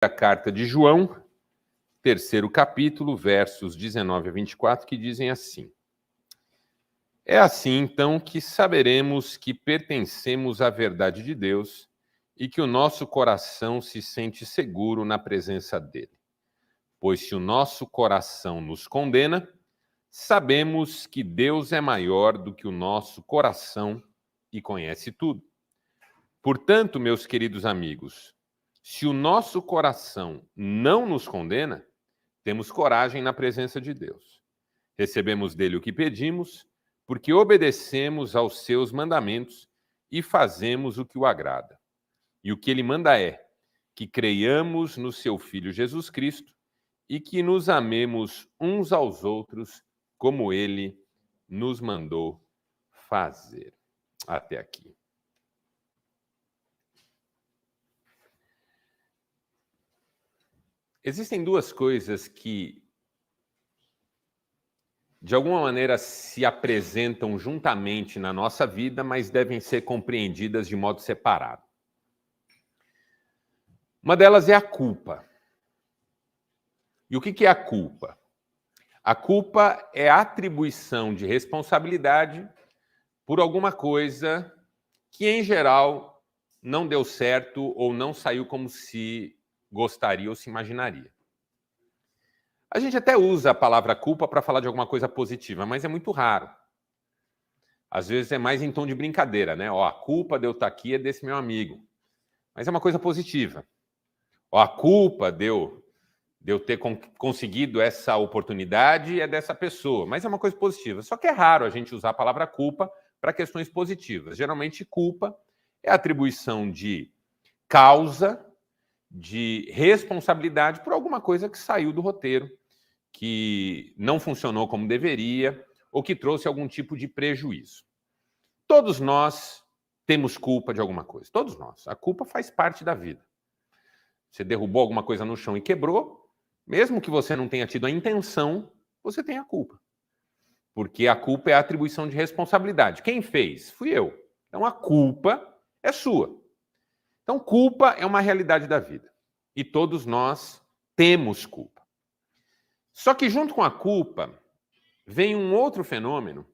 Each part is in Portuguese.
a carta de João, terceiro capítulo, versos 19 a 24, que dizem assim: É assim, então, que saberemos que pertencemos à verdade de Deus e que o nosso coração se sente seguro na presença dele. Pois se o nosso coração nos condena, sabemos que Deus é maior do que o nosso coração e conhece tudo. Portanto, meus queridos amigos, se o nosso coração não nos condena, temos coragem na presença de Deus. Recebemos dele o que pedimos, porque obedecemos aos seus mandamentos e fazemos o que o agrada. E o que ele manda é que creiamos no seu Filho Jesus Cristo e que nos amemos uns aos outros como ele nos mandou fazer. Até aqui. Existem duas coisas que, de alguma maneira, se apresentam juntamente na nossa vida, mas devem ser compreendidas de modo separado. Uma delas é a culpa. E o que é a culpa? A culpa é a atribuição de responsabilidade por alguma coisa que, em geral, não deu certo ou não saiu como se gostaria ou se imaginaria. A gente até usa a palavra culpa para falar de alguma coisa positiva, mas é muito raro. Às vezes é mais em tom de brincadeira, né? Ó, a culpa de eu estar aqui é desse meu amigo. Mas é uma coisa positiva. Ó, a culpa de eu ter conseguido essa oportunidade é dessa pessoa. Mas é uma coisa positiva. Só que é raro a gente usar a palavra culpa para questões positivas. Geralmente, culpa é a atribuição de causa, de responsabilidade por alguma coisa que saiu do roteiro, que não funcionou como deveria ou que trouxe algum tipo de prejuízo. Todos nós temos culpa de alguma coisa. Todos nós. A culpa faz parte da vida. Você derrubou alguma coisa no chão e quebrou, mesmo que você não tenha tido a intenção, você tem a culpa. Porque a culpa é a atribuição de responsabilidade. Quem fez? Fui eu. Então a culpa é sua. Então, culpa é uma realidade da vida. E todos nós temos culpa. Só que junto com a culpa, vem um outro fenômeno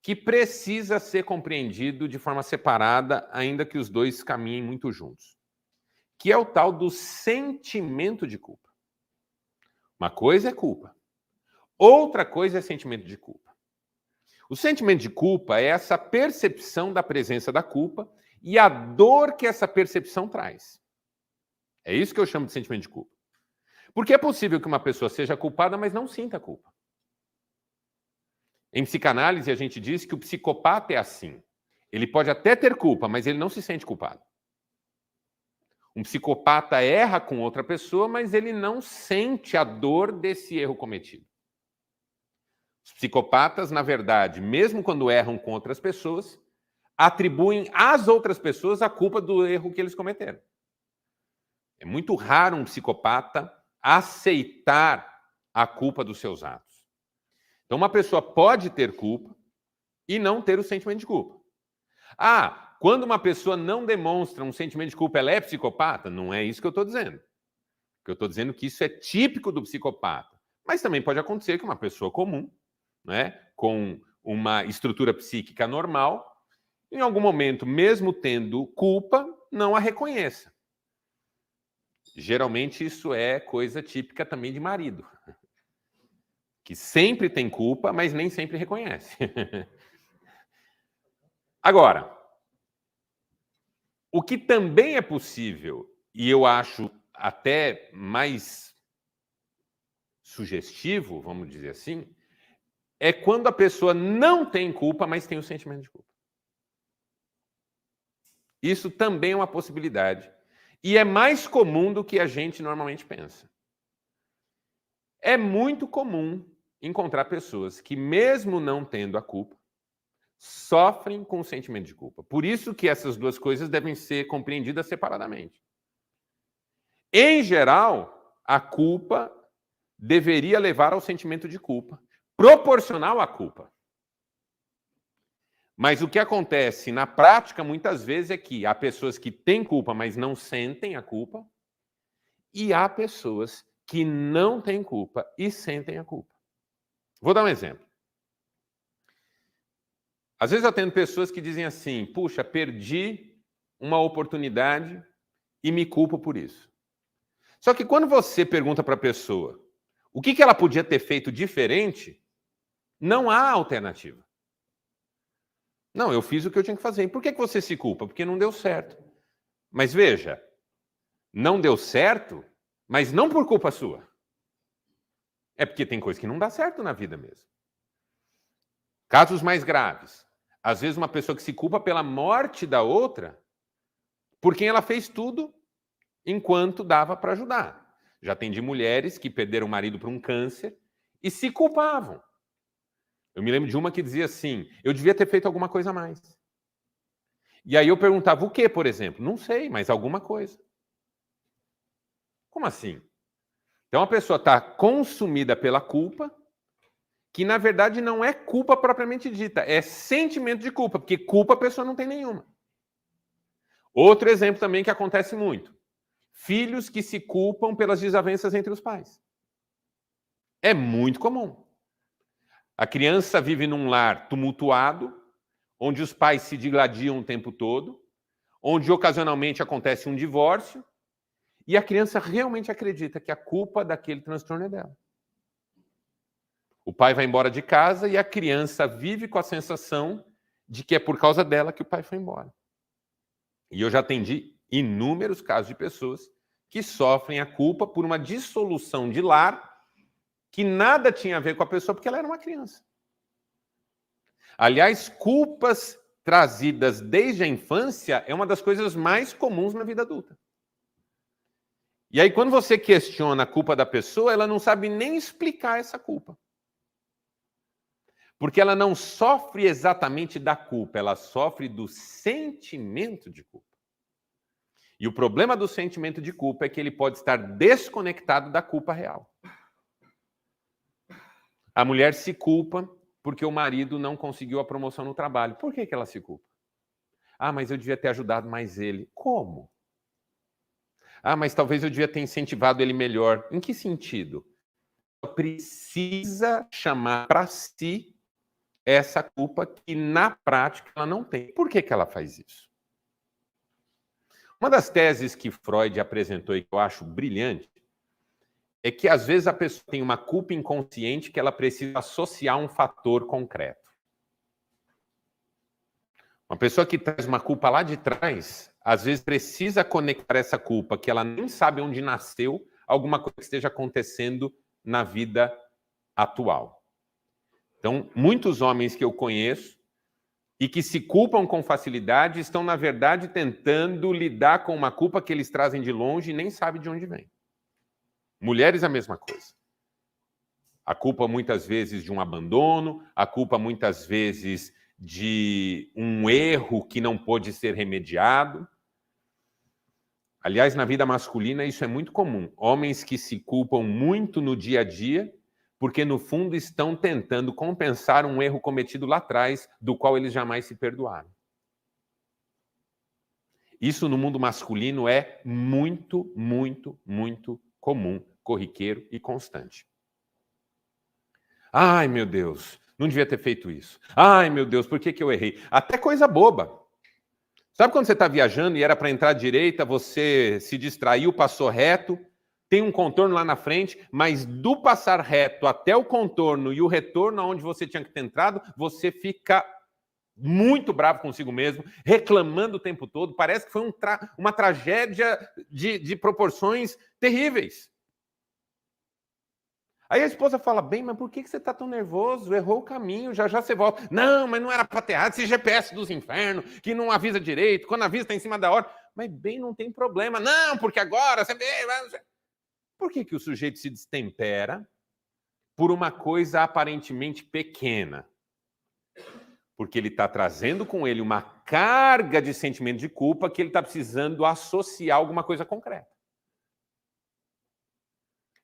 que precisa ser compreendido de forma separada, ainda que os dois caminhem muito juntos, que é o tal do sentimento de culpa. Uma coisa é culpa. Outra coisa é sentimento de culpa. O sentimento de culpa é essa percepção da presença da culpa e a dor que essa percepção traz. É isso que eu chamo de sentimento de culpa. Porque é possível que uma pessoa seja culpada, mas não sinta culpa. Em psicanálise, a gente diz que o psicopata é assim. Ele pode até ter culpa, mas ele não se sente culpado. Um psicopata erra com outra pessoa, mas ele não sente a dor desse erro cometido. Os psicopatas, na verdade, mesmo quando erram com outras pessoas, atribuem às outras pessoas a culpa do erro que eles cometeram. É muito raro um psicopata aceitar a culpa dos seus atos. Então, uma pessoa pode ter culpa e não ter o sentimento de culpa. Ah, quando uma pessoa não demonstra um sentimento de culpa, ela é psicopata? Não é isso que eu estou dizendo. Eu estou dizendo que isso é típico do psicopata. Mas também pode acontecer que uma pessoa comum, né, com uma estrutura psíquica normal, em algum momento, mesmo tendo culpa, não a reconheça. Geralmente isso é coisa típica também de marido, que sempre tem culpa, mas nem sempre reconhece. Agora, o que também é possível, e eu acho até mais sugestivo, vamos dizer assim, é quando a pessoa não tem culpa, mas tem o sentimento de culpa. Isso também é uma possibilidade. E é mais comum do que a gente normalmente pensa. É muito comum encontrar pessoas que, mesmo não tendo a culpa, sofrem com o sentimento de culpa. Por isso que essas duas coisas devem ser compreendidas separadamente. Em geral, a culpa deveria levar ao sentimento de culpa, proporcional à culpa. Mas o que acontece na prática, muitas vezes, é que há pessoas que têm culpa, mas não sentem a culpa, E há pessoas que não têm culpa e sentem a culpa. Vou dar um exemplo. Às vezes eu atendo pessoas que dizem assim: puxa, perdi uma oportunidade e me culpo por isso. Só que quando você pergunta para a pessoa o que ela podia ter feito diferente, não há alternativa. Não, eu fiz o que eu tinha que fazer. E por que você se culpa? Porque não deu certo. Mas veja, não deu certo, mas não por culpa sua. É porque tem coisa que não dá certo na vida mesmo. Casos mais graves. Às vezes uma pessoa que se culpa pela morte da outra, por quem ela fez tudo enquanto dava para ajudar. Já atendi mulheres que perderam o marido por um câncer e se culpavam. Eu me lembro de uma que dizia assim: eu devia ter feito alguma coisa a mais. E aí eu perguntava o quê, por exemplo? Não sei, mas alguma coisa. Como assim? Então a pessoa está consumida pela culpa, que na verdade não é culpa propriamente dita, é sentimento de culpa, porque culpa a pessoa não tem nenhuma. Outro exemplo também que acontece muito: filhos que se culpam pelas desavenças entre os pais. É muito comum. A criança vive num lar tumultuado, onde os pais se digladiam o tempo todo, onde ocasionalmente acontece um divórcio, e a criança realmente acredita que a culpa daquele transtorno é dela. O pai vai embora de casa e a criança vive com a sensação de que é por causa dela que o pai foi embora. E eu já atendi inúmeros casos de pessoas que sofrem a culpa por uma dissolução de lar que nada tinha a ver com a pessoa porque ela era uma criança. Aliás, culpas trazidas desde a infância é uma das coisas mais comuns na vida adulta. E aí, quando você questiona a culpa da pessoa, ela não sabe nem explicar essa culpa. Porque ela não sofre exatamente da culpa, ela sofre do sentimento de culpa. E o problema do sentimento de culpa é que ele pode estar desconectado da culpa real. A mulher se culpa porque o marido não conseguiu a promoção no trabalho. Por que ela se culpa? Ah, mas eu devia ter ajudado mais ele. Como? Ah, mas talvez eu devia ter incentivado ele melhor. Em que sentido? Ela precisa chamar para si essa culpa que, na prática, ela não tem. Por que ela faz isso? Uma das teses que Freud apresentou e que eu acho brilhante é que, às vezes, a pessoa tem uma culpa inconsciente que ela precisa associar a um fator concreto. Uma pessoa que traz uma culpa lá de trás, às vezes precisa conectar essa culpa, que ela nem sabe onde nasceu, a alguma coisa que esteja acontecendo na vida atual. Então, muitos homens que eu conheço e que se culpam com facilidade estão, na verdade, tentando lidar com uma culpa que eles trazem de longe e nem sabem de onde vem. Mulheres, a mesma coisa. A culpa, muitas vezes, de um abandono, a culpa, muitas vezes, de um erro que não pôde ser remediado. Aliás, na vida masculina, isso é muito comum. Homens que se culpam muito no dia a dia, porque, no fundo, estão tentando compensar um erro cometido lá atrás, do qual eles jamais se perdoaram. Isso, no mundo masculino, é muito, muito, muito comum, corriqueiro e constante. Ai, meu Deus, não devia ter feito isso. Ai, meu Deus, por que eu errei? Até coisa boba. Sabe quando você está viajando e era para entrar à direita, você se distraiu, passou reto, tem um contorno lá na frente, mas do passar reto até o contorno e o retorno aonde você tinha que ter entrado, você fica muito bravo consigo mesmo, reclamando o tempo todo. Parece que foi uma tragédia de proporções terríveis. Aí a esposa fala: bem, mas por que você está tão nervoso? Errou o caminho, já já você volta. Não, mas não era para ter errado, esse GPS dos infernos, que não avisa direito, quando avisa está em cima da hora. Mas bem, não tem problema. Não, porque agora você vê... Por que o sujeito se destempera por uma coisa aparentemente pequena? Porque ele está trazendo com ele uma carga de sentimento de culpa que ele está precisando associar a alguma coisa concreta.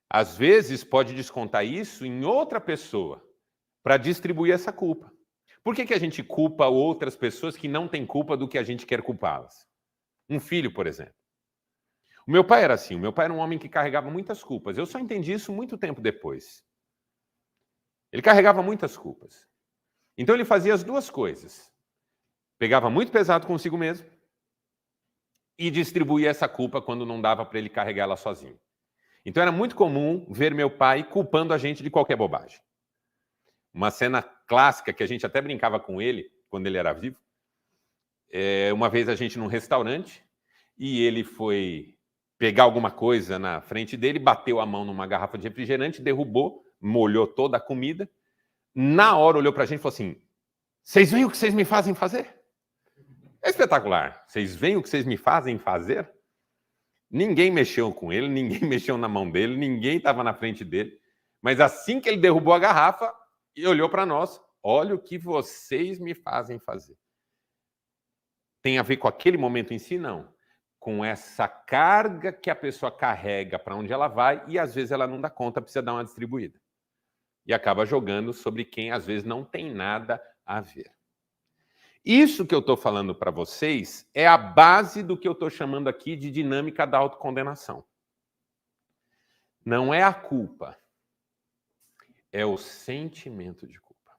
Às vezes, pode descontar isso em outra pessoa para distribuir essa culpa. Por que a gente culpa outras pessoas que não têm culpa do que a gente quer culpá-las? Um filho, por exemplo. O meu pai era assim, o meu pai era um homem que carregava muitas culpas. Eu só entendi isso muito tempo depois. Ele carregava muitas culpas. Então ele fazia as duas coisas. Pegava muito pesado consigo mesmo e distribuía essa culpa quando não dava para ele carregar ela sozinho. Então era muito comum ver meu pai culpando a gente de qualquer bobagem. Uma cena clássica que a gente até brincava com ele quando ele era vivo. Uma vez a gente num restaurante e ele foi pegar alguma coisa na frente dele, bateu a mão numa garrafa de refrigerante, derrubou, molhou toda a comida. Na hora olhou para a gente e falou assim: vocês veem o que vocês me fazem fazer? É espetacular. Vocês veem o que vocês me fazem fazer? Ninguém mexeu com ele, ninguém mexeu na mão dele, ninguém estava na frente dele. Mas assim que ele derrubou a garrafa, ele olhou para nós: olha o que vocês me fazem fazer. Tem a ver com aquele momento em si? Não. Com essa carga que a pessoa carrega para onde ela vai e às vezes ela não dá conta, precisa dar uma distribuída. E acaba jogando sobre quem às vezes não tem nada a ver. Isso que eu estou falando para vocês é a base do que eu estou chamando aqui de dinâmica da autocondenação. Não é a culpa, é o sentimento de culpa.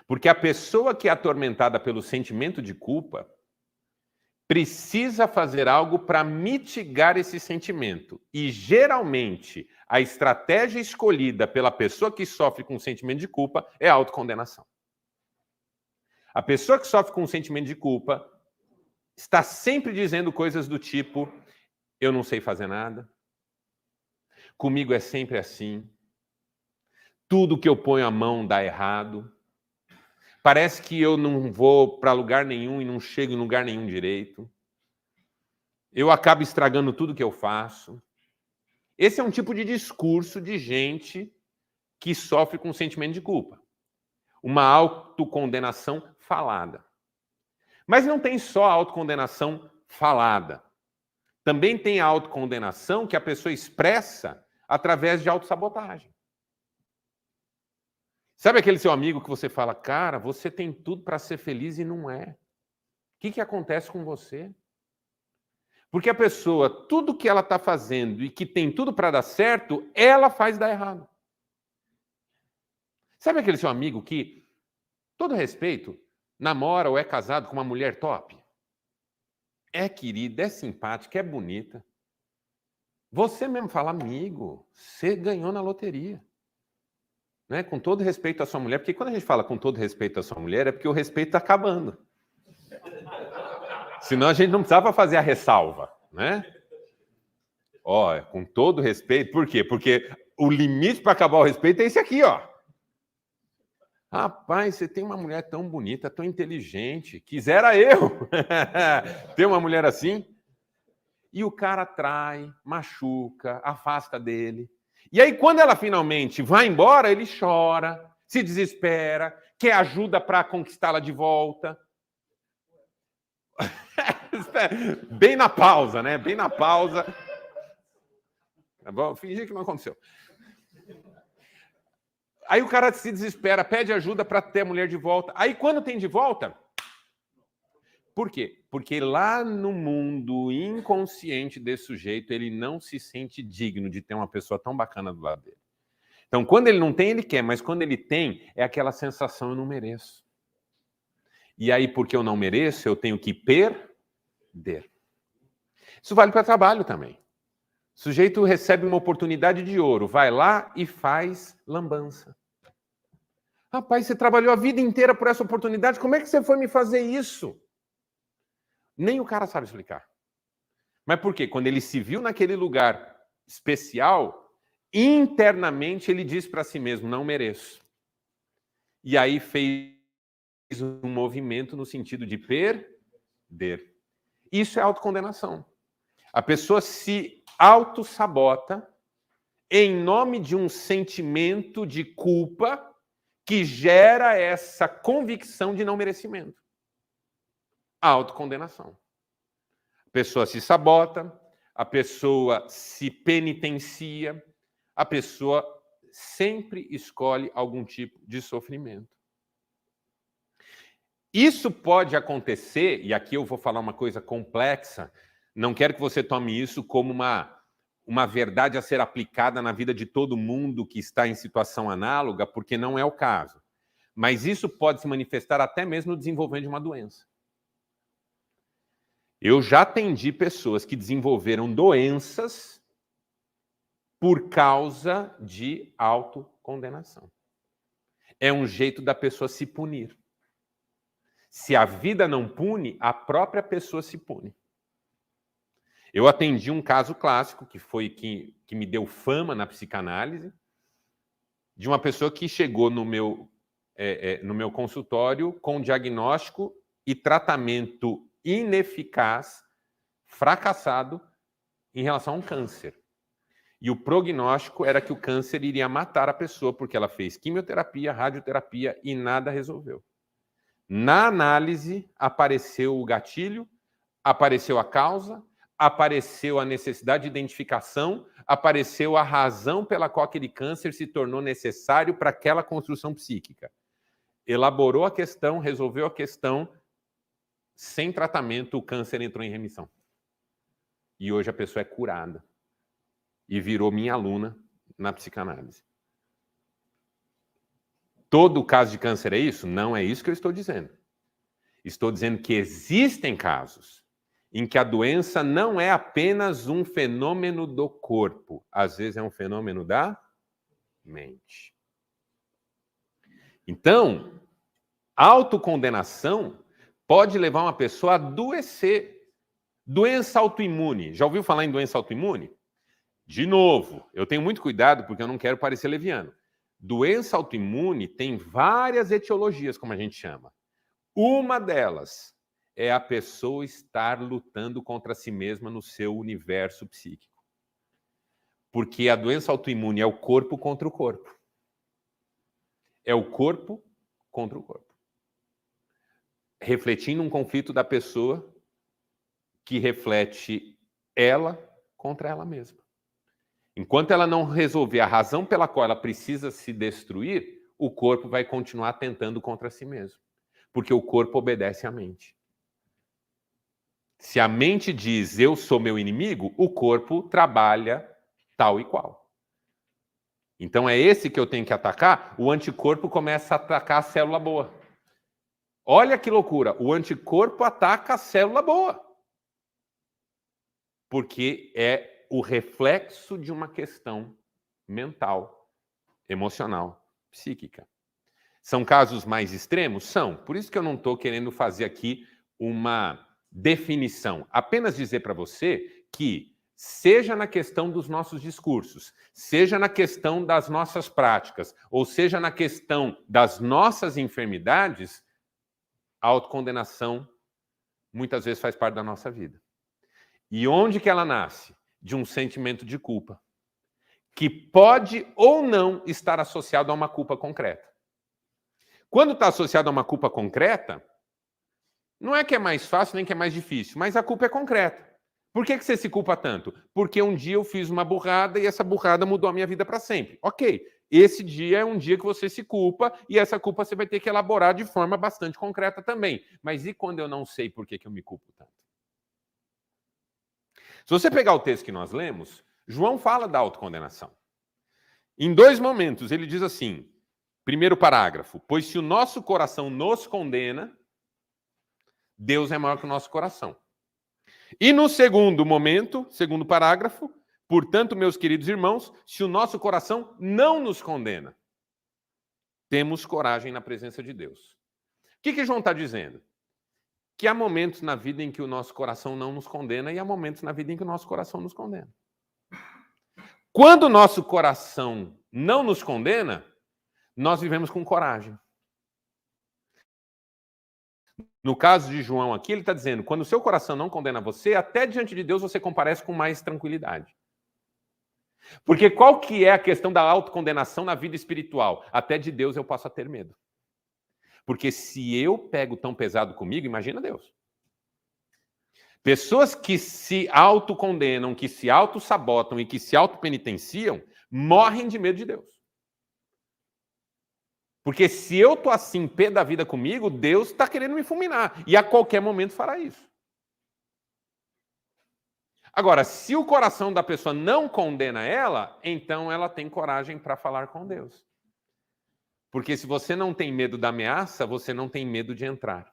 Porque a pessoa que é atormentada pelo sentimento de culpa precisa fazer algo para mitigar esse sentimento. E, geralmente, a estratégia escolhida pela pessoa que sofre com o sentimento de culpa é a autocondenação. A pessoa que sofre com o sentimento de culpa está sempre dizendo coisas do tipo: eu não sei fazer nada, comigo é sempre assim, tudo que eu ponho a mão dá errado, parece que eu não vou para lugar nenhum e não chego em lugar nenhum direito, eu acabo estragando tudo que eu faço. Esse é um tipo de discurso de gente que sofre com o sentimento de culpa. Uma autocondenação falada. Mas não tem só a autocondenação falada. Também tem a autocondenação que a pessoa expressa através de autossabotagem. Sabe aquele seu amigo que você fala: cara, você tem tudo para ser feliz e não é. O que acontece com você? Porque a pessoa, tudo que ela está fazendo e que tem tudo para dar certo, ela faz dar errado. Sabe aquele seu amigo que, todo respeito, namora ou é casado com uma mulher top? É querida, é simpática, é bonita. Você mesmo fala: amigo, você ganhou na loteria. Né? Com todo respeito à sua mulher, porque quando a gente fala com todo respeito à sua mulher, é porque o respeito está acabando. Senão a gente não precisava fazer a ressalva, né? Ó, com todo respeito, por quê? Porque o limite para acabar o respeito é esse aqui, ó. Rapaz, você tem uma mulher tão bonita, tão inteligente, quisera eu ter uma mulher assim. E o cara trai, machuca, afasta dele. E aí, quando ela finalmente vai embora, ele chora, se desespera, quer ajuda para conquistá-la de volta. Bem na pausa, né? Bem na pausa. Vou fingir que não aconteceu. Aí o cara se desespera, pede ajuda para ter a mulher de volta. Aí quando tem de volta... Por quê? Porque lá no mundo inconsciente desse sujeito, ele não se sente digno de ter uma pessoa tão bacana do lado dele. Então, quando ele não tem, ele quer, mas quando ele tem, é aquela sensação: eu não mereço. E aí, porque eu não mereço, eu tenho que perder. Isso vale para trabalho também. O sujeito recebe uma oportunidade de ouro, vai lá e faz lambança. Rapaz, você trabalhou a vida inteira por essa oportunidade, como é que você foi me fazer isso? Nem o cara sabe explicar. Mas por quê? Quando ele se viu naquele lugar especial, internamente ele diz para si mesmo: não mereço. E aí fez um movimento no sentido de perder. Isso é autocondenação. A pessoa se autossabota em nome de um sentimento de culpa que gera essa convicção de não merecimento. A autocondenação. A pessoa se sabota, a pessoa se penitencia, a pessoa sempre escolhe algum tipo de sofrimento. Isso pode acontecer, e aqui eu vou falar uma coisa complexa, Não quero que você tome isso como uma verdade a ser aplicada na vida de todo mundo que está em situação análoga, porque não é o caso. Mas isso pode se manifestar até mesmo no desenvolvimento de uma doença. Eu já atendi pessoas que desenvolveram doenças por causa de autocondenação. É um jeito da pessoa se punir. Se a vida não pune, a própria pessoa se pune. Eu atendi um caso clássico, que foi que me deu fama na psicanálise, de uma pessoa que chegou no meu consultório com diagnóstico e tratamento ineficaz, fracassado, em relação a um câncer. E o prognóstico era que o câncer iria matar a pessoa, porque ela fez quimioterapia, radioterapia e nada resolveu. Na análise, apareceu o gatilho, apareceu a causa, apareceu a necessidade de identificação, apareceu a razão pela qual aquele câncer se tornou necessário para aquela construção psíquica. Elaborou a questão, resolveu a questão, sem tratamento, o câncer entrou em remissão. E hoje a pessoa é curada. E virou minha aluna na psicanálise. Todo caso de câncer é isso? Não é isso que eu estou dizendo. Estou dizendo que existem casos em que a doença não é apenas um fenômeno do corpo. Às vezes é um fenômeno da mente. Então, autocondenação pode levar uma pessoa a adoecer. Doença autoimune. Já ouviu falar em doença autoimune? De novo, eu tenho muito cuidado porque eu não quero parecer leviano. Doença autoimune tem várias etiologias, como a gente chama. Uma delas é a pessoa estar lutando contra si mesma no seu universo psíquico. Porque a doença autoimune é o corpo contra o corpo. É o corpo contra o corpo. Refletindo um conflito da pessoa que reflete ela contra ela mesma. Enquanto ela não resolver a razão pela qual ela precisa se destruir, o corpo vai continuar tentando contra si mesmo. Porque o corpo obedece à mente. Se a mente diz, eu sou meu inimigo, o corpo trabalha tal e qual. Então é esse que eu tenho que atacar, o anticorpo começa a atacar a célula boa. Olha que loucura, o anticorpo ataca a célula boa. Porque é o reflexo de uma questão mental, emocional, psíquica. São casos mais extremos? São. Por isso que eu não estou querendo fazer aqui uma definição. Apenas dizer para você que, seja na questão dos nossos discursos, seja na questão das nossas práticas, ou seja na questão das nossas enfermidades, a autocondenação muitas vezes faz parte da nossa vida. E onde que ela nasce? De um sentimento de culpa, que pode ou não estar associado a uma culpa concreta. Quando está associado a uma culpa concreta, não é que é mais fácil nem que é mais difícil, mas a culpa é concreta. Por que você se culpa tanto? Porque um dia eu fiz uma burrada e essa burrada mudou a minha vida para sempre. Ok, esse dia é um dia que você se culpa e essa culpa você vai ter que elaborar de forma bastante concreta também. Mas e quando eu não sei por que eu me culpo tanto? Se você pegar o texto que nós lemos, João fala da autocondenação. Em 2 momentos, ele diz assim, primeiro parágrafo, pois se o nosso coração nos condena, Deus é maior que o nosso coração. E no segundo momento, segundo parágrafo, portanto, meus queridos irmãos, se o nosso coração não nos condena, temos coragem na presença de Deus. O que João está dizendo? Que há momentos na vida em que o nosso coração não nos condena e há momentos na vida em que o nosso coração nos condena. Quando o nosso coração não nos condena, nós vivemos com coragem. No caso de João aqui, ele está dizendo, quando o seu coração não condena você, até diante de Deus você comparece com mais tranquilidade. Porque qual que é a questão da autocondenação na vida espiritual? Até de Deus eu posso ter medo. Porque se eu pego tão pesado comigo, imagina Deus. Pessoas que se autocondenam, que se autossabotam e que se autopenitenciam, morrem de medo de Deus. Porque se eu estou assim, pé da vida comigo, Deus está querendo me fulminar. E a qualquer momento fará isso. Agora, se o coração da pessoa não condena ela, então ela tem coragem para falar com Deus. Porque se você não tem medo da ameaça, você não tem medo de entrar.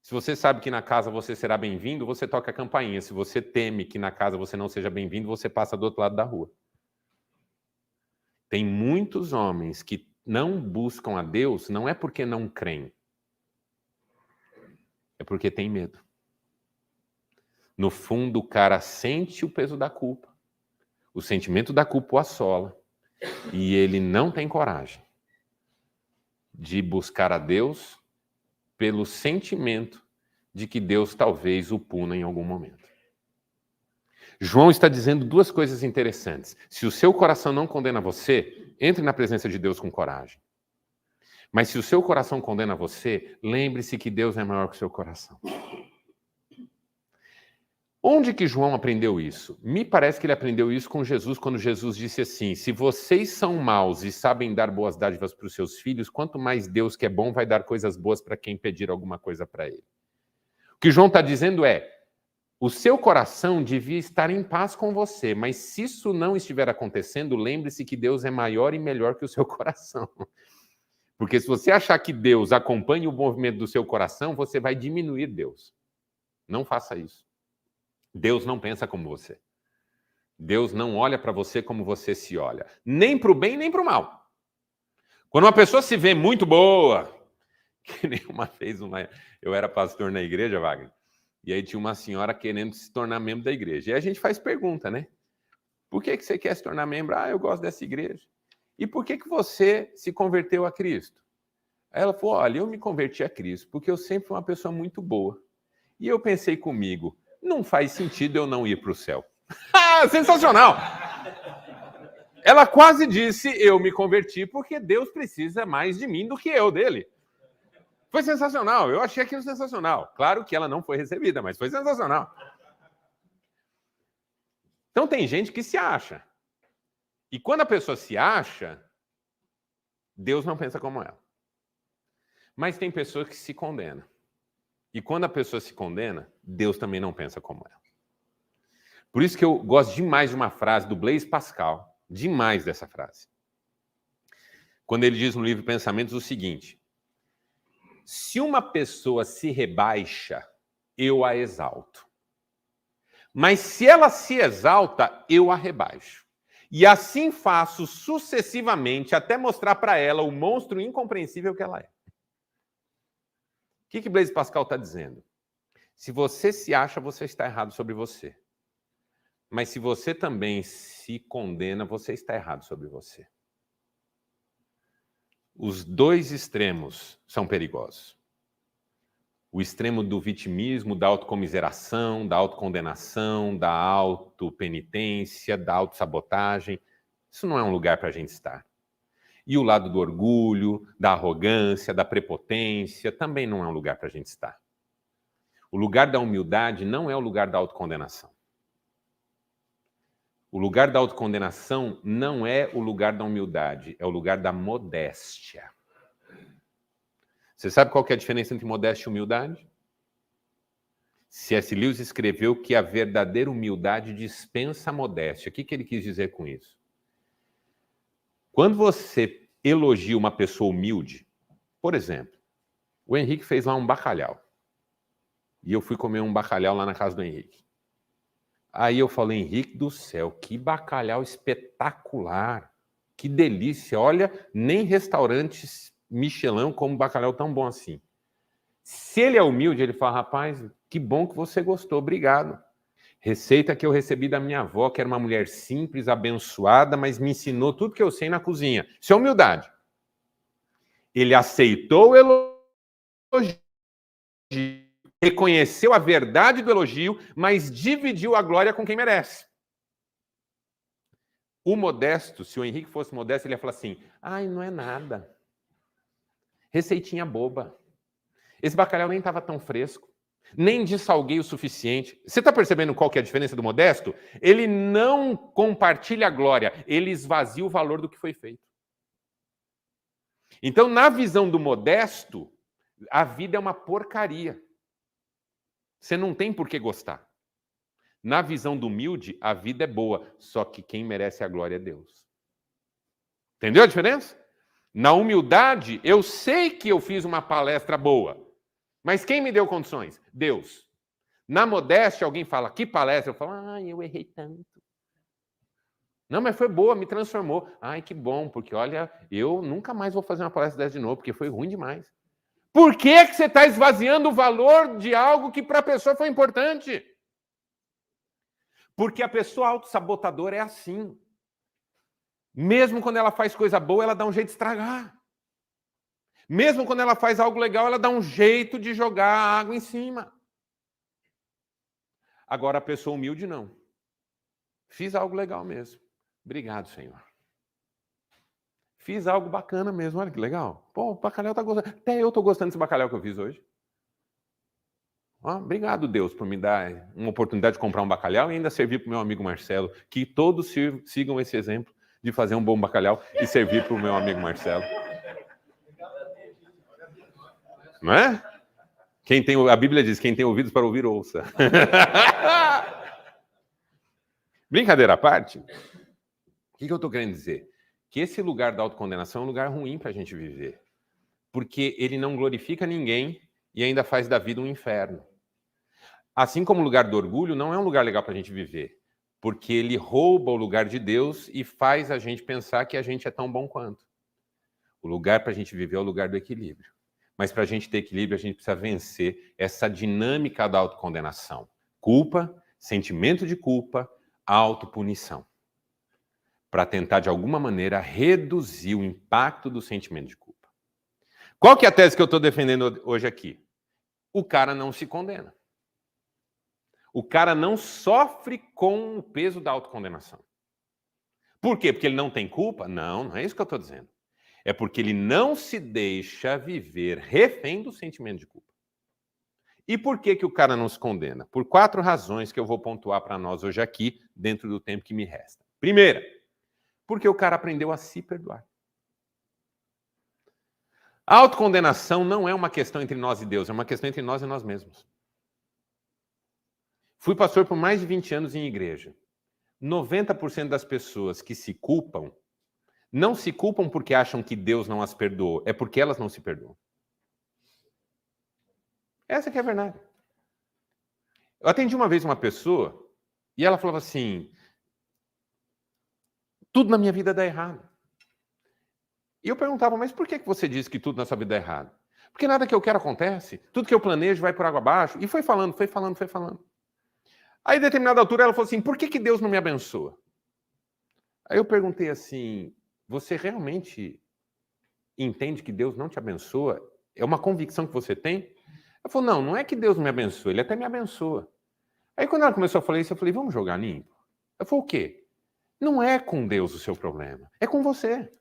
Se você sabe que na casa você será bem-vindo, você toca a campainha. Se você teme que na casa você não seja bem-vindo, você passa do outro lado da rua. Tem muitos homens que não buscam a Deus, não é porque não creem. É porque tem medo. No fundo, o cara sente o peso da culpa. O sentimento da culpa o assola. E ele não tem coragem de buscar a Deus pelo sentimento de que Deus talvez o puna em algum momento. João está dizendo duas coisas interessantes. Se o seu coração não condena você, entre na presença de Deus com coragem. Mas se o seu coração condena você, lembre-se que Deus é maior que o seu coração. Onde que João aprendeu isso? Me parece que ele aprendeu isso com Jesus, quando Jesus disse assim: se vocês são maus e sabem dar boas dádivas para os seus filhos, quanto mais Deus, que é bom, vai dar coisas boas para quem pedir alguma coisa para ele. O que João está dizendo é: o seu coração devia estar em paz com você, mas se isso não estiver acontecendo, lembre-se que Deus é maior e melhor que o seu coração. Porque se você achar que Deus acompanha o movimento do seu coração, você vai diminuir Deus. Não faça isso. Deus não pensa como você. Deus não olha para você como você se olha. Nem para o bem, nem para o mal. Quando uma pessoa se vê muito boa, que nem uma vez, eu era pastor na igreja, Wagner, e aí tinha uma senhora querendo se tornar membro da igreja. E a gente faz pergunta, né? Por que você quer se tornar membro? Ah, eu gosto dessa igreja. E por que você se converteu a Cristo? Aí ela falou, olha, eu me converti a Cristo porque eu sempre fui uma pessoa muito boa. E eu pensei comigo, não faz sentido eu não ir para o céu. Sensacional! Ela quase disse, eu me converti porque Deus precisa mais de mim do que eu dele. Foi sensacional, eu achei aquilo sensacional. Claro que ela não foi recebida, mas foi sensacional. Então tem gente que se acha. E quando a pessoa se acha, Deus não pensa como ela. Mas tem pessoas que se condenam. E quando a pessoa se condena, Deus também não pensa como ela. Por isso que eu gosto demais de uma frase do Blaise Pascal, demais dessa frase. Quando ele diz no livro Pensamentos o seguinte: se uma pessoa se rebaixa, eu a exalto. Mas se ela se exalta, eu a rebaixo. E assim faço sucessivamente até mostrar para ela o monstro incompreensível que ela é. O que Blaise Pascal está dizendo? Se você se acha, você está errado sobre você. Mas se você também se condena, você está errado sobre você. Os dois extremos são perigosos. O extremo do vitimismo, da autocomiseração, da autocondenação, da autopenitência, da autossabotagem. Isso não é um lugar para a gente estar. E o lado do orgulho, da arrogância, da prepotência, também não é um lugar para a gente estar. O lugar da humildade não é o lugar da autocondenação. O lugar da autocondenação não é o lugar da humildade, é o lugar da modéstia. Você sabe qual que é a diferença entre modéstia e humildade? C.S. Lewis escreveu que a verdadeira humildade dispensa a modéstia. O que ele quis dizer com isso? Quando você elogia uma pessoa humilde, por exemplo, o Henrique fez lá um bacalhau. E eu fui comer um bacalhau lá na casa do Henrique. Aí eu falei, Henrique do céu, que bacalhau espetacular. Que delícia. Olha, nem restaurantes Michelin como bacalhau tão bom assim. Se ele é humilde, ele fala, rapaz, que bom que você gostou, obrigado. Receita que eu recebi da minha avó, que era uma mulher simples, abençoada, mas me ensinou tudo que eu sei na cozinha. Isso é humildade. Ele aceitou o elogio, reconheceu a verdade do elogio, mas dividiu a glória com quem merece. O modesto, se o Henrique fosse modesto, ele ia falar assim, ai, não é nada. Receitinha boba. Esse bacalhau nem estava tão fresco. Nem dessalguei o suficiente. Você está percebendo qual que é a diferença do modesto? Ele não compartilha a glória, ele esvazia o valor do que foi feito. Então, na visão do modesto, a vida é uma porcaria. Você não tem por que gostar. Na visão do humilde, a vida é boa, só que quem merece a glória é Deus. Entendeu a diferença? Na humildade, eu sei que eu fiz uma palestra boa, mas quem me deu condições? Deus. Na modéstia, alguém fala, que palestra? Eu falo, eu errei tanto. Não, mas foi boa, me transformou. Ai, que bom, porque olha, eu nunca mais vou fazer uma palestra dessa de novo, porque foi ruim demais. Por que você está esvaziando o valor de algo que para a pessoa foi importante? Porque a pessoa autossabotadora é assim. Mesmo quando ela faz coisa boa, ela dá um jeito de estragar. Mesmo quando ela faz algo legal, ela dá um jeito de jogar água em cima. Agora, a pessoa humilde, não. Fiz algo legal mesmo. Obrigado, Senhor. Fiz algo bacana mesmo, olha que legal. Pô, o bacalhau tá gostando. Até eu tô gostando desse bacalhau que eu fiz hoje. Obrigado, Deus, por me dar uma oportunidade de comprar um bacalhau e ainda servir para o meu amigo Marcelo. Que todos sigam esse exemplo de fazer um bom bacalhau e servir para o meu amigo Marcelo. Não é? A Bíblia diz, quem tem ouvidos para ouvir, ouça. Brincadeira à parte, o que eu estou querendo dizer? Que esse lugar da autocondenação é um lugar ruim para a gente viver. Porque ele não glorifica ninguém e ainda faz da vida um inferno. Assim como o lugar do orgulho não é um lugar legal para a gente viver. Porque ele rouba o lugar de Deus e faz a gente pensar que a gente é tão bom quanto. O lugar para a gente viver é o lugar do equilíbrio. Mas para a gente ter equilíbrio, a gente precisa vencer essa dinâmica da autocondenação. Culpa, sentimento de culpa, autopunição. Para tentar, de alguma maneira, reduzir o impacto do sentimento de culpa. Qual que é a tese que eu estou defendendo hoje aqui? O cara não se condena. O cara não sofre com o peso da autocondenação. Por quê? Porque ele não tem culpa? Não, não é isso que eu estou dizendo. É porque ele não se deixa viver refém do sentimento de culpa. E por que o cara não se condena? Por 4 razões que eu vou pontuar para nós hoje aqui, dentro do tempo que me resta. Primeira, porque o cara aprendeu a se perdoar. A autocondenação não é uma questão entre nós e Deus, é uma questão entre nós e nós mesmos. Fui pastor por mais de 20 anos em igreja. 90% das pessoas que se culpam, não se culpam porque acham que Deus não as perdoou, é porque elas não se perdoam. Essa que é a verdade. Eu atendi uma vez uma pessoa e ela falava assim, tudo na minha vida dá errado. E eu perguntava, mas por que você diz que tudo na sua vida dá errado? Porque nada que eu quero acontece, tudo que eu planejo vai por água abaixo. E foi falando. Aí, em determinada altura, ela falou assim, por que Deus não me abençoa? Aí eu perguntei assim, você realmente entende que Deus não te abençoa? É uma convicção que você tem? Ela falou, não é que Deus não me abençoa, Ele até me abençoa. Aí quando ela começou a falar isso, eu falei, vamos jogar limpo? Ela falou, o quê? Não é com Deus o seu problema, é com você.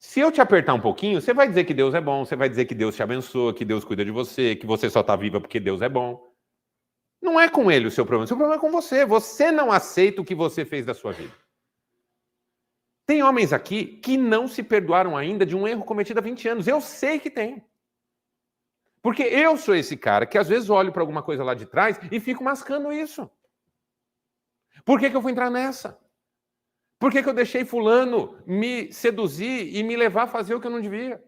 Se eu te apertar um pouquinho, você vai dizer que Deus é bom, você vai dizer que Deus te abençoa, que Deus cuida de você, que você só está viva porque Deus é bom. Não é com ele o seu problema é com você. Você não aceita o que você fez da sua vida. Tem homens aqui que não se perdoaram ainda de um erro cometido há 20 anos. Eu sei que tem. Porque eu sou esse cara que às vezes olho para alguma coisa lá de trás e fico mascando isso. Por que eu vou entrar nessa? Por que eu deixei fulano me seduzir e me levar a fazer o que eu não devia?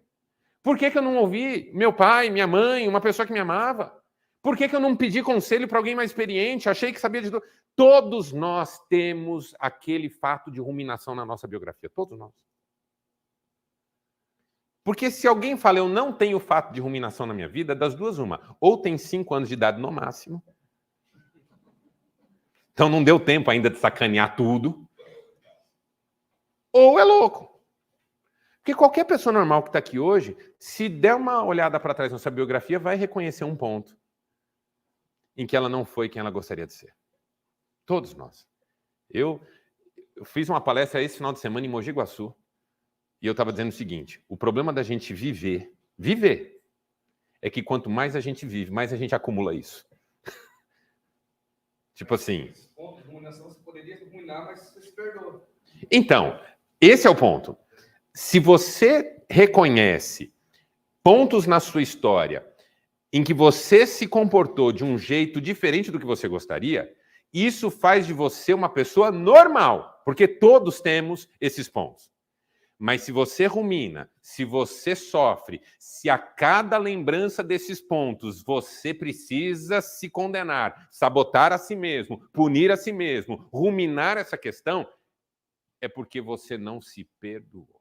Por que eu não ouvi meu pai, minha mãe, uma pessoa que me amava? Por que eu não pedi conselho para alguém mais experiente? Achei que sabia de tudo. Todos nós temos aquele fato de ruminação na nossa biografia. Todos nós. Porque se alguém fala, eu não tenho fato de ruminação na minha vida, das duas uma. Ou tem 5 anos de idade no máximo. Então não deu tempo ainda de sacanear tudo. Ou é louco. Porque qualquer pessoa normal que está aqui hoje, se der uma olhada para trás na sua biografia, vai reconhecer um ponto em que ela não foi quem ela gostaria de ser. Todos nós. Eu fiz uma palestra esse final de semana em Mogi Guaçu e eu estava dizendo o seguinte, o problema da gente viver, é que quanto mais a gente vive, mais a gente acumula isso. Tipo assim... Esse ponto de ruminação, você poderia ruminar, mas você se perdoa. Então, esse é o ponto. Se você reconhece pontos na sua história em que você se comportou de um jeito diferente do que você gostaria, isso faz de você uma pessoa normal, porque todos temos esses pontos. Mas se você rumina, se você sofre, se a cada lembrança desses pontos você precisa se condenar, sabotar a si mesmo, punir a si mesmo, ruminar essa questão, é porque você não se perdoou.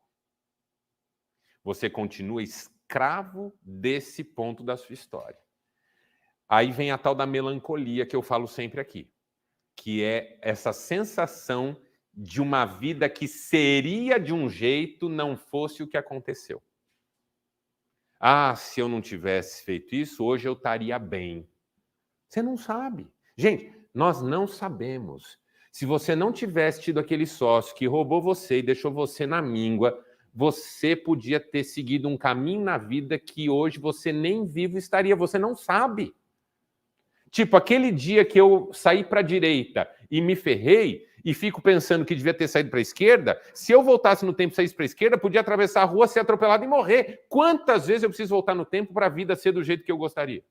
Você continua escravo desse ponto da sua história. Aí vem a tal da melancolia que eu falo sempre aqui, que é essa sensação de uma vida que seria de um jeito não fosse o que aconteceu. Ah, se eu não tivesse feito isso, hoje eu estaria bem. Você não sabe. Gente, nós não sabemos. Se você não tivesse tido aquele sócio que roubou você e deixou você na míngua, você podia ter seguido um caminho na vida que hoje você nem vivo estaria. Você não sabe. Tipo, aquele dia que eu saí para a direita e me ferrei e fico pensando que devia ter saído para a esquerda, se eu voltasse no tempo e saísse para a esquerda, podia atravessar a rua, ser atropelado e morrer. Quantas vezes eu preciso voltar no tempo para a vida ser do jeito que eu gostaria?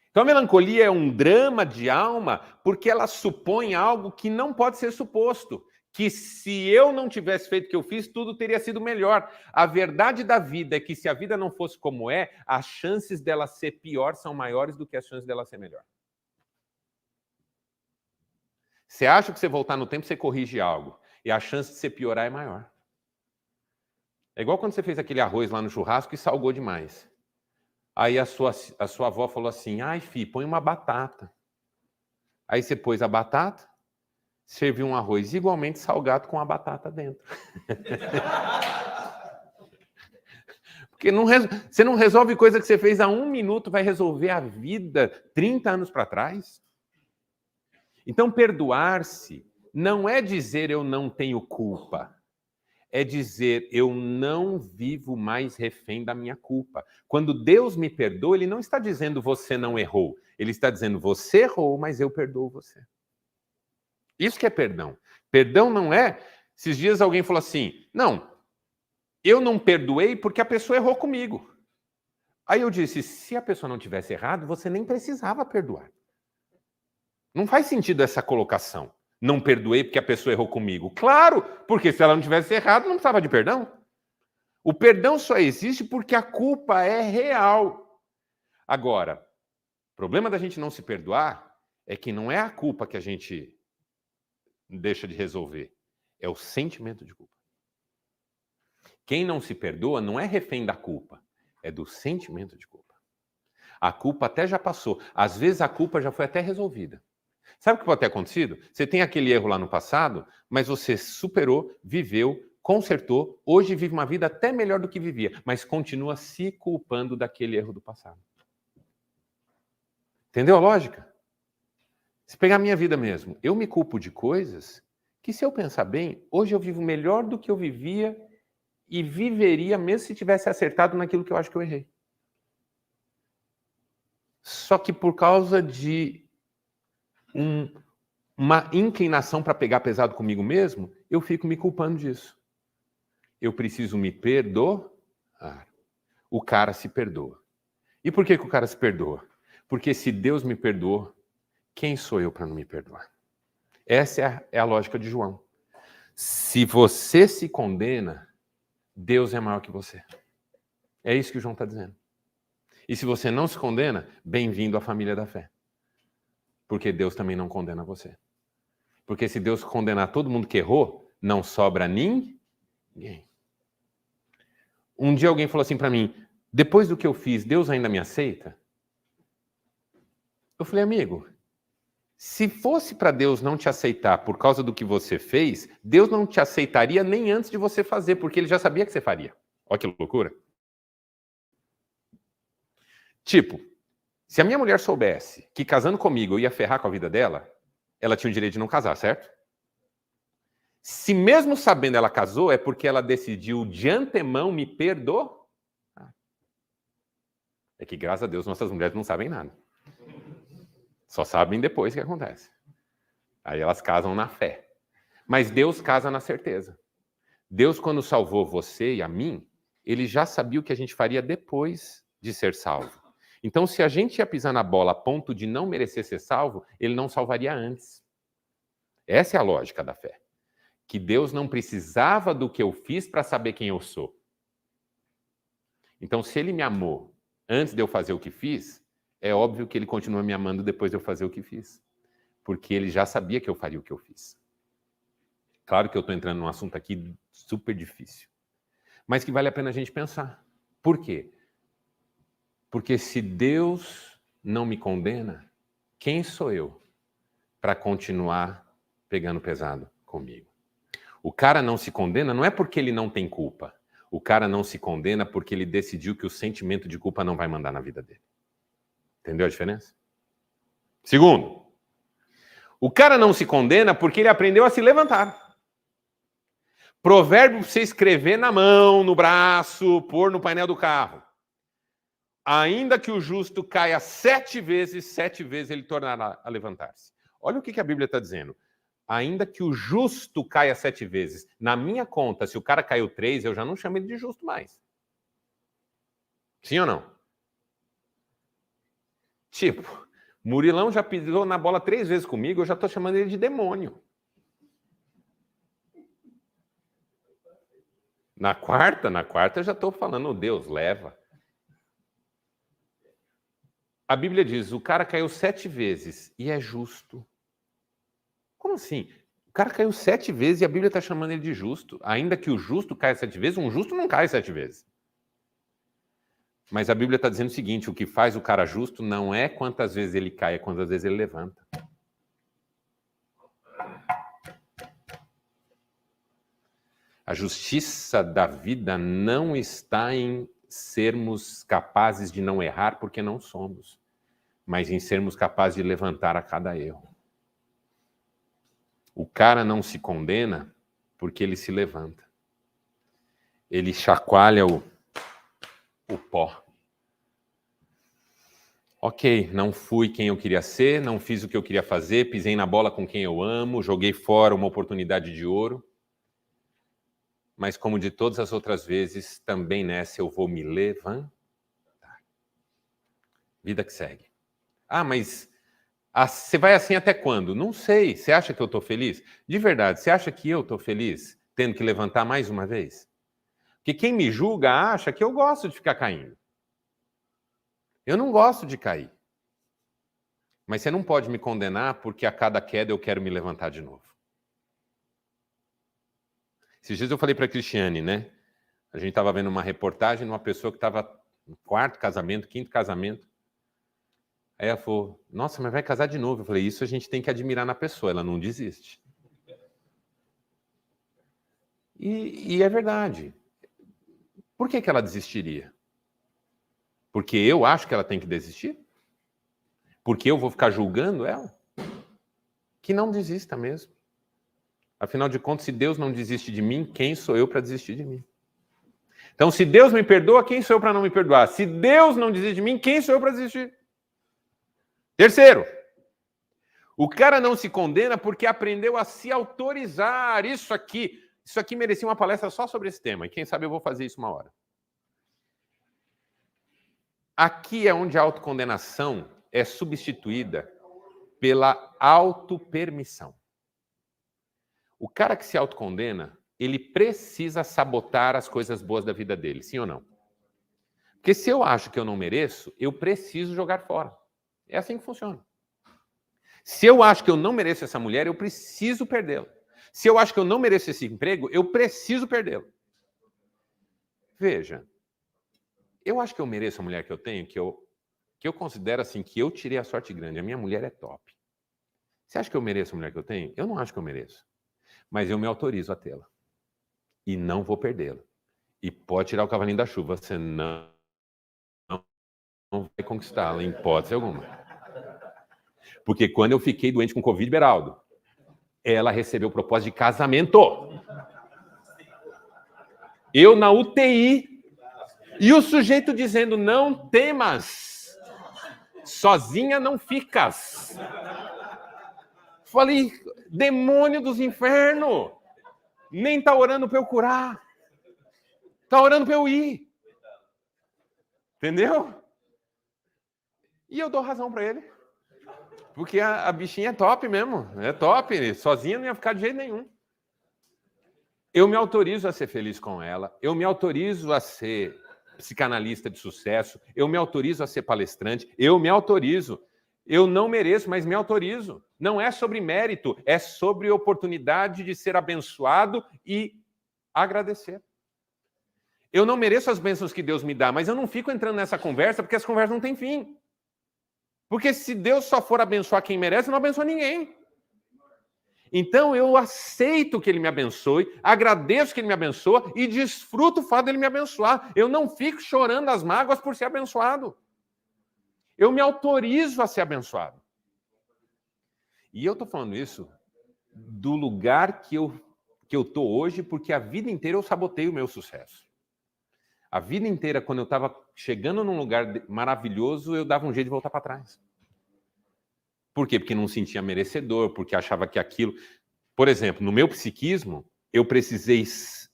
Então a melancolia é um drama de alma porque ela supõe algo que não pode ser suposto. Que se eu não tivesse feito o que eu fiz, tudo teria sido melhor. A verdade da vida é que se a vida não fosse como é, as chances dela ser pior são maiores do que as chances dela ser melhor. Você acha que você voltar no tempo, você corrige algo. E a chance de você piorar é maior. É igual quando você fez aquele arroz lá no churrasco e salgou demais. Aí a sua avó falou assim, ai, filho, põe uma batata. Aí você pôs a batata, serviu um arroz igualmente salgado com a batata dentro. Porque você não resolve coisa que você fez há 1 minuto, vai resolver a vida 30 anos para trás. Então, perdoar-se não é dizer eu não tenho culpa. É dizer eu não vivo mais refém da minha culpa. Quando Deus me perdoa, Ele não está dizendo você não errou. Ele está dizendo você errou, mas eu perdoo você. Isso que é perdão. Perdão não é... Esses dias alguém falou assim, não, eu não perdoei porque a pessoa errou comigo. Aí eu disse, se a pessoa não tivesse errado, você nem precisava perdoar. Não faz sentido essa colocação. Não perdoei porque a pessoa errou comigo. Claro, porque se ela não tivesse errado, não precisava de perdão. O perdão só existe porque a culpa é real. Agora, o problema da gente não se perdoar é que não é a culpa que a gente deixa de resolver. É o sentimento de culpa. Quem não se perdoa não é refém da culpa. É do sentimento de culpa. A culpa até já passou. Às vezes a culpa já foi até resolvida. Sabe o que pode ter acontecido? Você tem aquele erro lá no passado, mas você superou, viveu, consertou, hoje vive uma vida até melhor do que vivia, mas continua se culpando daquele erro do passado. Entendeu a lógica? Se pegar a minha vida mesmo, eu me culpo de coisas que, se eu pensar bem, hoje eu vivo melhor do que eu vivia e viveria mesmo se tivesse acertado naquilo que eu acho que eu errei. Só que por causa de uma inclinação para pegar pesado comigo mesmo, eu fico me culpando disso. Eu preciso me perdoar. O cara se perdoa. E por que o cara se perdoa? Porque se Deus me perdoou, quem sou eu para não me perdoar? Essa é a lógica de João. Se você se condena, Deus é maior que você. É isso que o João está dizendo. E se você não se condena, bem-vindo à família da fé. Porque Deus também não condena você. Porque se Deus condenar todo mundo que errou, não sobra ninguém. Um dia alguém falou assim para mim, depois do que eu fiz, Deus ainda me aceita? Eu falei, amigo, se fosse para Deus não te aceitar por causa do que você fez, Deus não te aceitaria nem antes de você fazer, porque Ele já sabia que você faria. Olha que loucura. Tipo, se a minha mulher soubesse que casando comigo eu ia ferrar com a vida dela, ela tinha o direito de não casar, certo? Se mesmo sabendo ela casou, é porque ela decidiu de antemão me perdoar. É que, graças a Deus, nossas mulheres não sabem nada. Só sabem depois o que acontece. Aí elas casam na fé. Mas Deus casa na certeza. Deus, quando salvou você e a mim, Ele já sabia o que a gente faria depois de ser salvo. Então, se a gente ia pisar na bola a ponto de não merecer ser salvo, ele não salvaria antes. Essa é a lógica da fé. Que Deus não precisava do que eu fiz para saber quem eu sou. Então, se ele me amou antes de eu fazer o que fiz, é óbvio que ele continua me amando depois de eu fazer o que fiz. Porque ele já sabia que eu faria o que eu fiz. Claro que eu estou entrando num assunto aqui super difícil. Mas que vale a pena a gente pensar. Por quê? Porque se Deus não me condena, quem sou eu para continuar pegando pesado comigo? O cara não se condena não é porque ele não tem culpa. O cara não se condena porque ele decidiu que o sentimento de culpa não vai mandar na vida dele. Entendeu a diferença? Segundo, o cara não se condena porque ele aprendeu a se levantar. Provérbio para você escrever na mão, no braço, pôr no painel do carro. Ainda que o justo caia 7 vezes ele tornará a levantar-se. Olha o que a Bíblia está dizendo. Ainda que o justo caia 7 vezes. Na minha conta, se o cara caiu 3, eu já não chamo ele de justo mais. Sim ou não? Tipo, Murilão já pisou na bola 3 vezes comigo, eu já estou chamando ele de demônio. Na quarta eu já estou falando, Deus, leva. A Bíblia diz, o cara caiu 7 vezes e é justo. Como assim? O cara caiu 7 vezes e a Bíblia está chamando ele de justo. Ainda que o justo caia 7 vezes, um justo não cai 7 vezes. Mas a Bíblia está dizendo o seguinte, o que faz o cara justo não é quantas vezes ele cai, é quantas vezes ele levanta. A justiça da vida não está em sermos capazes de não errar, porque não somos, mas em sermos capazes de levantar a cada erro. O cara não se condena porque ele se levanta. Ele chacoalha o pó. Ok, não fui quem eu queria ser, não fiz o que eu queria fazer, pisei na bola com quem eu amo, joguei fora uma oportunidade de ouro. Mas como de todas as outras vezes, também nessa eu vou me levantar. Vida que segue. Ah, mas você vai assim até quando? Não sei. Você acha que eu estou feliz? De verdade, você acha que eu estou feliz tendo que levantar mais uma vez? Porque quem me julga acha que eu gosto de ficar caindo. Eu não gosto de cair. Mas você não pode me condenar porque a cada queda eu quero me levantar de novo. Esses dias eu falei para a Cristiane, né? A gente estava vendo uma reportagem de uma pessoa que estava no 4º casamento, 5º casamento. Aí ela falou, nossa, mas vai casar de novo. Eu falei, isso a gente tem que admirar na pessoa, ela não desiste. E é verdade. Por que ela desistiria? Porque eu acho que ela tem que desistir? Porque eu vou ficar julgando ela? Que não desista mesmo. Afinal de contas, se Deus não desiste de mim, quem sou eu para desistir de mim? Então, se Deus me perdoa, quem sou eu para não me perdoar? Se Deus não desiste de mim, quem sou eu para desistir? Terceiro, o cara não se condena porque aprendeu a se autorizar. Isso aqui merecia uma palestra só sobre esse tema. E quem sabe eu vou fazer isso uma hora. Aqui é onde a autocondenação é substituída pela autopermissão. O cara que se autocondena, ele precisa sabotar as coisas boas da vida dele, sim ou não? Porque se eu acho que eu não mereço, eu preciso jogar fora. É assim que funciona. Se eu acho que eu não mereço essa mulher, eu preciso perdê-la. Se eu acho que eu não mereço esse emprego, eu preciso perdê-lo. Veja, eu acho que eu mereço a mulher que eu tenho, que eu considero assim, que eu tirei a sorte grande. A minha mulher é top. Você acha que eu mereço a mulher que eu tenho? Eu não acho que eu mereço. Mas eu me autorizo a tê-la. E não vou perdê-la. E pode tirar o cavalinho da chuva, você não vai conquistá-la, em hipótese alguma. Porque quando eu fiquei doente com Covid, Beraldo, ela recebeu propósito de casamento. Eu na UTI. E o sujeito dizendo, não temas. Sozinha não ficas. Falei, demônio dos infernos. Nem tá orando para eu curar. Tá orando para eu ir. Entendeu? E eu dou razão para ele. Porque a bichinha é top mesmo. É top. Sozinha não ia ficar de jeito nenhum. Eu me autorizo a ser feliz com ela. Eu me autorizo a ser psicanalista de sucesso. Eu me autorizo a ser palestrante. Eu me autorizo. Eu não mereço, mas me autorizo. Não é sobre mérito, é sobre oportunidade de ser abençoado e agradecer. Eu não mereço as bênçãos que Deus me dá, mas eu não fico entrando nessa conversa porque essa conversa não tem fim. Porque se Deus só for abençoar quem merece, não abençoa ninguém. Então eu aceito que Ele me abençoe, agradeço que Ele me abençoa e desfruto o fato dele me abençoar. Eu não fico chorando as mágoas por ser abençoado. Eu me autorizo a ser abençoado. E eu estou falando isso do lugar que eu estou hoje, porque a vida inteira eu sabotei o meu sucesso. A vida inteira, quando eu estava chegando num lugar maravilhoso, eu dava um jeito de voltar para trás. Por quê? Porque não sentia merecedor, porque achava que aquilo... Por exemplo, no meu psiquismo, eu precisei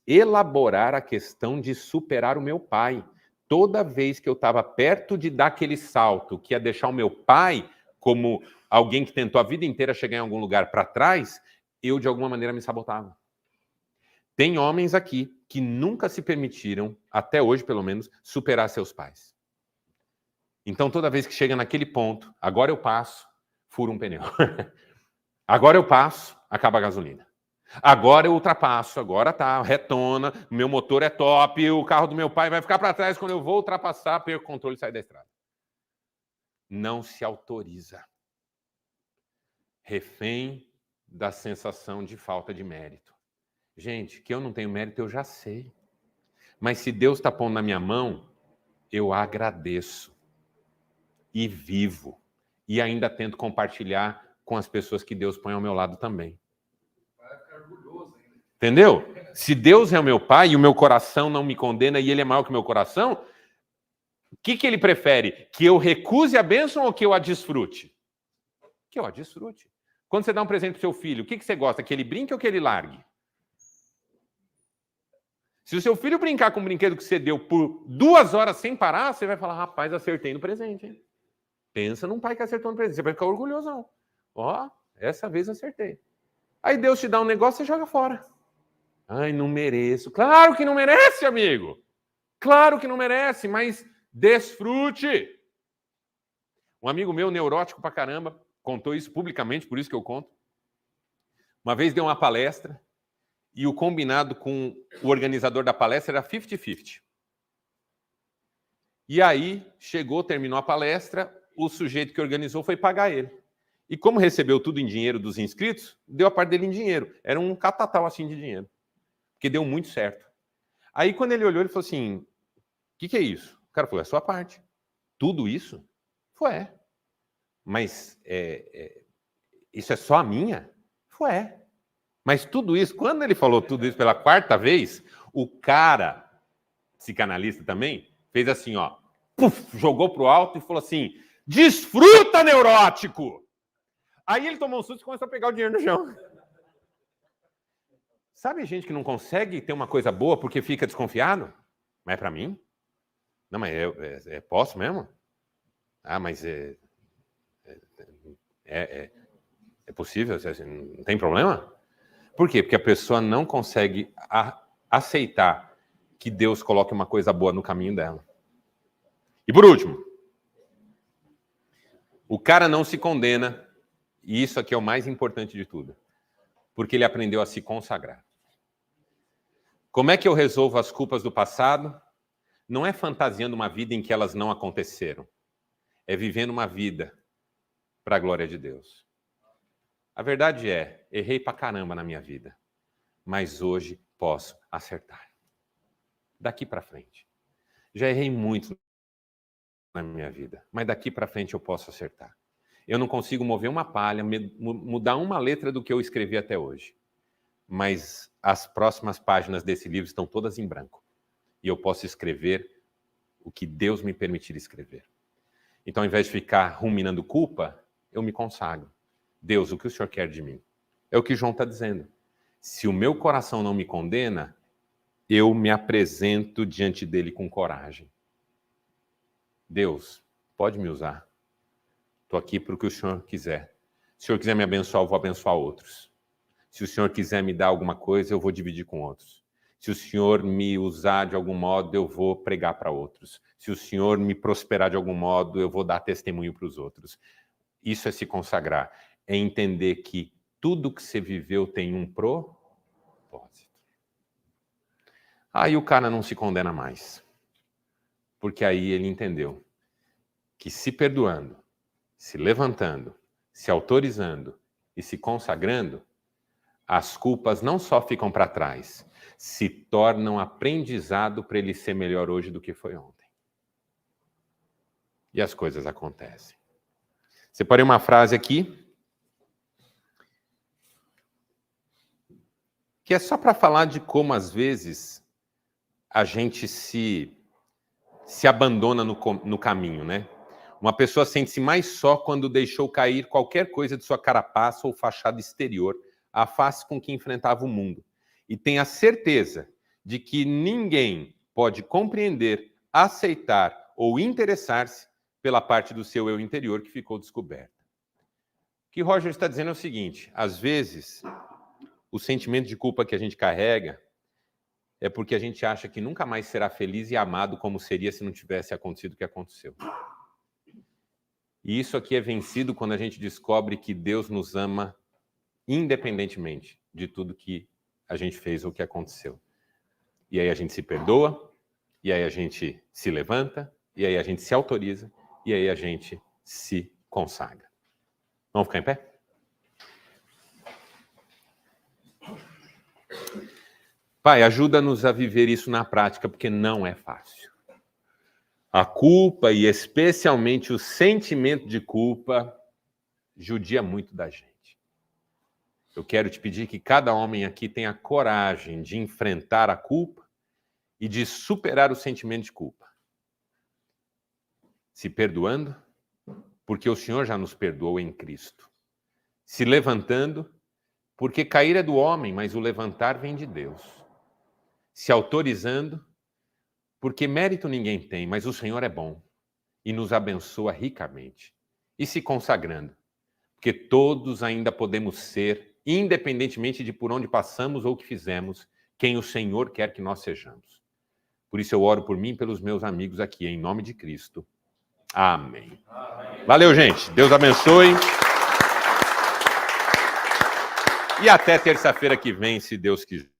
elaborar a questão de superar o meu pai. Toda vez que eu estava perto de dar aquele salto, que ia deixar o meu pai como alguém que tentou a vida inteira chegar em algum lugar para trás, eu, de alguma maneira, me sabotava. Tem homens aqui que nunca se permitiram, até hoje pelo menos, superar seus pais. Então, toda vez que chega naquele ponto, agora eu passo, furo um pneu. Agora eu passo, acaba a gasolina. Agora eu ultrapasso, agora tá, retona, meu motor é top, o carro do meu pai vai ficar para trás, quando eu vou ultrapassar, perco o controle e saio da estrada. Não se autoriza. Refém da sensação de falta de mérito. Gente, que eu não tenho mérito, eu já sei. Mas se Deus está pondo na minha mão, eu agradeço. E vivo. E ainda tento compartilhar com as pessoas que Deus põe ao meu lado também. Vai ficar orgulhoso ainda. Entendeu? Se Deus é o meu pai e o meu coração não me condena e ele é maior que o meu coração, o que ele prefere? Que eu recuse a bênção ou que eu a desfrute? Que eu a desfrute. Quando você dá um presente para o seu filho, o que você gosta? Que ele brinque ou que ele largue? Se o seu filho brincar com o brinquedo que você deu por 2 horas sem parar, você vai falar, rapaz, acertei no presente. Hein? Pensa num pai que acertou no presente. Você vai ficar orgulhosão. Ó, essa vez acertei. Aí Deus te dá um negócio, você joga fora. Ai, não mereço. Claro que não merece, amigo. Claro que não merece, mas desfrute. Um amigo meu, neurótico pra caramba, contou isso publicamente, por isso que eu conto. Uma vez deu uma palestra e o combinado com o organizador da palestra era 50-50. E aí, terminou a palestra, o sujeito que organizou foi pagar ele. E como recebeu tudo em dinheiro dos inscritos, deu a parte dele em dinheiro. Era um catatal assim de dinheiro. Porque deu muito certo. Aí, quando ele olhou, ele falou assim, o que é isso? O cara falou, é a sua parte. Tudo isso? Foi. Mas isso é só a minha? Foi. Mas tudo isso, quando ele falou tudo isso pela 4ª vez, o cara, psicanalista também, fez assim, ó, puf, jogou pro alto e falou assim, desfruta, neurótico! Aí ele tomou um susto e começou a pegar o dinheiro no chão. Sabe gente que não consegue ter uma coisa boa porque fica desconfiado? Mas é pra mim? Não, mas posso mesmo? Ah, mas é possível? Não tem problema? Por quê? Porque a pessoa não consegue aceitar que Deus coloque uma coisa boa no caminho dela. E por último, o cara não se condena, e isso aqui é o mais importante de tudo, porque ele aprendeu a se consagrar. Como é que eu resolvo as culpas do passado? Não é fantasiando uma vida em que elas não aconteceram. É vivendo uma vida para a glória de Deus. A verdade é, errei pra caramba na minha vida, mas hoje posso acertar. Daqui para frente. Já errei muito na minha vida, mas daqui para frente eu posso acertar. Eu não consigo mover uma palha, mudar uma letra do que eu escrevi até hoje. Mas as próximas páginas desse livro estão todas em branco. E eu posso escrever o que Deus me permitir escrever. Então, ao invés de ficar ruminando culpa, eu me consagro. Deus, o que o Senhor quer de mim? É o que João está dizendo. Se o meu coração não me condena, eu me apresento diante dele com coragem. Deus, pode me usar. Estou aqui para o que o Senhor quiser. Se o Senhor quiser me abençoar, eu vou abençoar outros. Se o Senhor quiser me dar alguma coisa, eu vou dividir com outros. Se o Senhor me usar de algum modo, eu vou pregar para outros. Se o Senhor me prosperar de algum modo, eu vou dar testemunho para os outros. Isso é se consagrar. É entender que tudo que você viveu tem um propósito. Aí o cara não se condena mais. Porque aí ele entendeu que se perdoando, se levantando, se autorizando e se consagrando, as culpas não só ficam para trás, se tornam aprendizado para ele ser melhor hoje do que foi ontem. E as coisas acontecem. Separei uma frase aqui, que é só para falar de como, às vezes, a gente se abandona no caminho, né? Uma pessoa sente-se mais só quando deixou cair qualquer coisa de sua carapaça ou fachada exterior, a face com que enfrentava o mundo. E tenha certeza de que ninguém pode compreender, aceitar ou interessar-se pela parte do seu eu interior que ficou descoberta. O que Roger está dizendo é o seguinte: às vezes, o sentimento de culpa que a gente carrega é porque a gente acha que nunca mais será feliz e amado como seria se não tivesse acontecido o que aconteceu. E isso aqui é vencido quando a gente descobre que Deus nos ama independentemente de tudo que a gente fez ou que aconteceu. E aí a gente se perdoa, e aí a gente se levanta, e aí a gente se autoriza, e aí a gente se consagra. Vamos ficar em pé? Pai, ajuda-nos a viver isso na prática, porque não é fácil. A culpa, e especialmente o sentimento de culpa, judia muito da gente. Eu quero te pedir que cada homem aqui tenha coragem de enfrentar a culpa e de superar o sentimento de culpa. Se perdoando, porque o Senhor já nos perdoou em Cristo. Se levantando, porque cair é do homem, mas o levantar vem de Deus. Se autorizando, porque mérito ninguém tem, mas o Senhor é bom e nos abençoa ricamente. E se consagrando, porque todos ainda podemos ser, independentemente de por onde passamos ou o que fizemos, quem o Senhor quer que nós sejamos. Por isso eu oro por mim e pelos meus amigos aqui, em nome de Cristo. Amém. Amém. Valeu, gente. Deus abençoe. E até terça-feira que vem, se Deus quiser.